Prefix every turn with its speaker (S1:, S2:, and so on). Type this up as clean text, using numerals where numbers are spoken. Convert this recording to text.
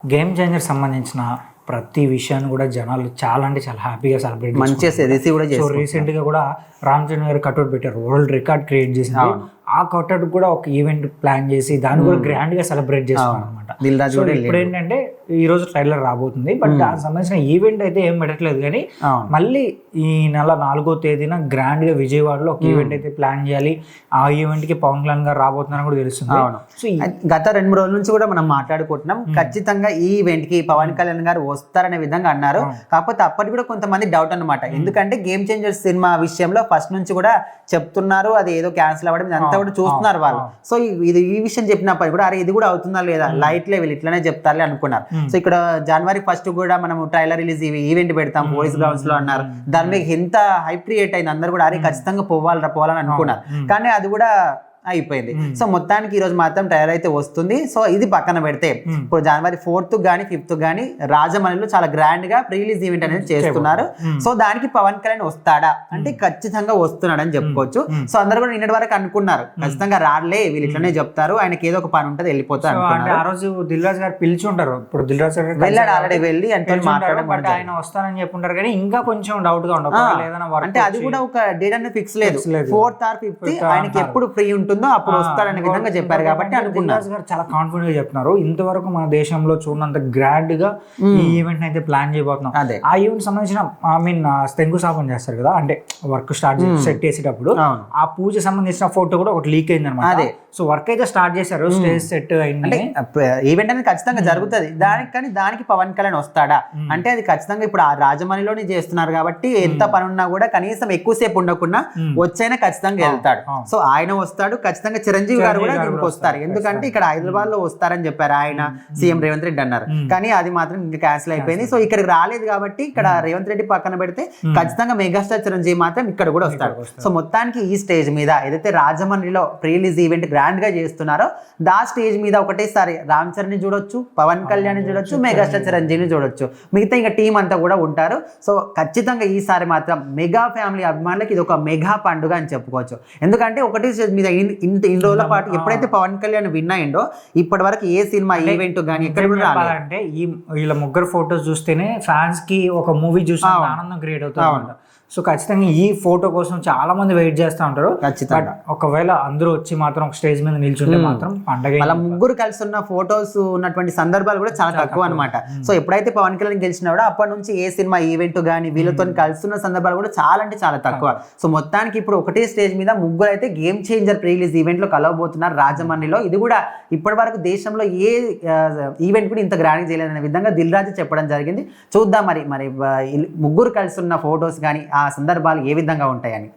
S1: Game changer సంబంధించిన ప్రతి విషయాన్ని కూడా జనాలు చాలా అంటే చాలా హ్యాపీగా సెలబ్రేట్
S2: మంచిగా
S1: రీసెంట్ గా కూడా రామ్ చరణ్ గారు కట్అవుట్ పెట్టారు, వరల్డ్ రికార్డ్ క్రియేట్ చేసింది. ఆ కట్అవుట్ కూడా ఒక ఈవెంట్ ప్లాన్ చేసి దాన్ని కూడా గ్రాండ్ గా సెలబ్రేట్ చేస్తున్నారు అనమాట. ఇప్పుడు ఏంటంటే ఈ రోజు ట్రైలర్ రాబోతుంది, బట్ దానికి సంబంధించిన ఈవెంట్ అయితే ఏం పెట్టట్లేదు. కానీ మళ్ళీ ఈ నెల 4వ తేదీన గ్రాండ్ గా విజయవాడలో ఒక ఈవెంట్ అయితే ప్లాన్ చేయాలి. ఆ ఈవెంట్ కి పవన్ కళ్యాణ్ గారు రాబోతున్నారని కూడా తెలుస్తుంది.
S2: సో గత 2-3 రోజుల నుంచి కూడా మనం మాట్లాడుకుంటున్నాం, ఖచ్చితంగా ఈ ఈవెంట్ కి పవన్ కళ్యాణ్ గారు వస్తారనే విధంగా అన్నారు. కాకపోతే అప్పటికి కూడా కొంతమంది డౌట్ అనమాట. ఎందుకంటే గేమ్ చేంజర్ సినిమా విషయంలో ఫస్ట్ నుంచి కూడా చెప్తున్నారు, అది ఏదో క్యాన్సిల్ అవ్వడం ఇదంతా కూడా చూస్తున్నారు వాళ్ళు. సో ఇది ఈ విషయం చెప్పినప్పుడు కూడా అరే ఇది కూడా అవుతుందా లేదా, లైట్ లెవెల్ ఇట్లానే చెప్తారులే అనుకున్నారు. సో ఇక్కడ జనవరి 1 కూడా మనం ట్రైలర్ రిలీజ్ ఈవెంట్ పెడతాం పోలీస్ గ్రౌండ్స్ లో అన్నారు. దాని మీద ఎంత హైప్ క్రియేట్ అయింది, అందరు కూడా అరే ఖచ్చితంగా పోవాలని అనుకున్నారు. కానీ అది కూడా అయిపోయింది. సో మొత్తానికి ఈ రోజు మాత్రం ట్రైలర్ అయితే వస్తుంది. సో ఇది పక్కన పెడితే ఇప్పుడు జనవరి 4th కానీ 5th కానీ రాజమౌళిలో చాలా గ్రాండ్ గా ప్రీ రిలీజ్ ఈవెంట్ అనేది చేస్తున్నారు. సో దానికి పవన్ కళ్యాణ్ వస్తాడా అంటే ఖచ్చితంగా వస్తున్నాడు అని చెప్పుకోవచ్చు. సో అందరు కూడా నిన్నటి వరకు అనుకున్నారు ఖచ్చితంగా రాలే, వీళ్ళు ఇట్లనే చెప్తారు, ఆయనకి ఏదో ఒక పని ఉంటుంది వెళ్ళిపోతారు.
S1: ఆ రోజు దిల్ రాజు గారు పిలిచి ఉంటారు, ఇప్పుడు దిల్ రాజు గారు
S2: వెళ్ళాడు ఆల్రెడీ, వెళ్ళి అంటే
S1: మాట్లాడారు, ఆయన వస్తానని చెప్పుంటారు. కానీ ఇంకా కొంచెం డౌట్ గా ఉండదు,
S2: అంటే అది కూడా ఒక డేట్ అనేది ఫిక్స్ లేదు. 4th or 5th ఆయనకి ఎప్పుడు ఫ్రీ ఉంటుందో అప్పుడు వస్తాడనే విధంగా చెప్పారు కాబట్టి అనుకున్నారు.
S1: చాలా కాన్ఫిడెంట్ గా చెప్తున్నారు. ఇంతవరకు మన దేశంలో చూడంత గ్రాండ్ గా ఈ ఈవెంట్ అయితే ప్లాన్ చేయబోతున్నాం. ఆ ఈవెంట్ సంబంధించిన శంకుస్థాపన చేస్తారు కదా, అంటే వర్క్ స్టార్ట్ సెట్ చేసేటప్పుడు ఆ పూజ సంబంధించిన ఫోటో కూడా ఒకటి లీక్ అయింది అనమాట. సో వర్క్ అయితే స్టార్ట్ చేశారు, స్టేజ్ సెట్ అయింది.
S2: ఈవెంట్ అనేది ఖచ్చితంగా జరుగుతుంది దానికి పవన్ కళ్యాణ్ వస్తాడా అంటే అది ఖచ్చితంగా ఇప్పుడు ఆ రాజమౌళిలోనే చేస్తున్నారు కాబట్టి ఎంత పని ఉన్నా కూడా కనీసం ఎక్కువసేపు ఉండకుండా వచ్చైనా ఖచ్చితంగా వెళ్తాడు. సో ఆయన వస్తాడు, ఖచ్చితంగా చిరంజీవి గారు కూడా దీనికి వస్తారు. ఎందుకంటే ఇక్కడ హైదరాబాద్ లో వస్తారని చెప్పారు ఆయన, సీఎం రేవంత్ రెడ్డి అన్నారు. కానీ అది మాత్రం ఇంకా క్యాన్సిల్ అయిపోయింది. సో ఇక్కడికి రాలేదు కాబట్టి ఇక్కడ రేవంత్ రెడ్డి పక్కన పెడితే ఖచ్చితంగా మెగాస్టార్ చిరంజీవి మాత్రం ఇక్కడ కూడా వస్తాడు. సో మొత్తానికి ఈ స్టేజ్ మీద ఏదైతే రాజమండ్రిలో ప్రీ రిలీజ్ ఈవెంట్ గ్రాండ్ గా చేస్తున్నారో దా స్టేజ్ మీద ఒకటేసారి రామ్ చరణ్ ని చూడొచ్చు, పవన్ కళ్యాణ్ ని చూడొచ్చు, మెగాస్టార్ చిరంజీవిని చూడొచ్చు, మిగతా ఇంకా టీం అంతా కూడా ఉంటారు. సో ఖచ్చితంగా ఈసారి మాత్రం మెగా ఫ్యామిలీ అభిమానులకు ఇది ఒక మెగా పండుగ అని చెప్పుకోవచ్చు. ఎందుకంటే ఒకటే స్టేజ్ మీద ఇన్ని రోజుల పాటు ఎప్పుడైతే పవన్ కళ్యాణ్ విన్ అయిండో ఇప్పటి వరకు ఏ సినిమా ఈవెంట్ గానీ ఎక్కడ కూడా రాలేదంటే
S1: ఈ వీళ్ళ ముగ్గురు ఫోటోస్ చూస్తేనే ఫ్యాన్స్ కి ఒక మూవీ చూసిన ఆనందం క్రియేట్ అవుతుంది. సో ఖచ్చితంగా ఈ ఫోటో కోసం చాలా మంది వెయిట్ చేస్తూ ఉంటారు. బట్ ఒకవేళ అందరూ వచ్చి మాత్రం ఒక స్టేజ్ మీద నిల్చుంటే మాత్రం పండగ.
S2: వాళ్ళ ముగ్గురు కలిసి ఉన్న ఫోటోస్ ఉన్నటువంటి సందర్భాలు కూడా చాలా తక్కువ అనమాట. సో ఎప్పుడైతే పవన్ కళ్యాణ్ గెలిచినాడో అప్పటి నుంచి ఏ సినిమా ఈవెంట్ గానీ వీళ్ళతో కలుస్తున్న సందర్భాలు కూడా చాలా అంటే చాలా తక్కువ. సో మొత్తానికి ఇప్పుడు ఒకటే స్టేజ్ మీద ముగ్గురు అయితే game changer pre release event లో కలవబోతున్నారు రాజమండ్రిలో. ఇది కూడా ఇప్పటి వరకు దేశంలో ఏ ఈవెంట్ కూడా ఇంత గ్రాండ్ చేయలేదనే విధంగా దిల్ రాజు చెప్పడం జరిగింది. చూద్దాం మరి ముగ్గురు కలిసి ఉన్న ఫోటోస్ కానీ ఆ సందర్భాలు ఏ విధంగా ఉంటాయని.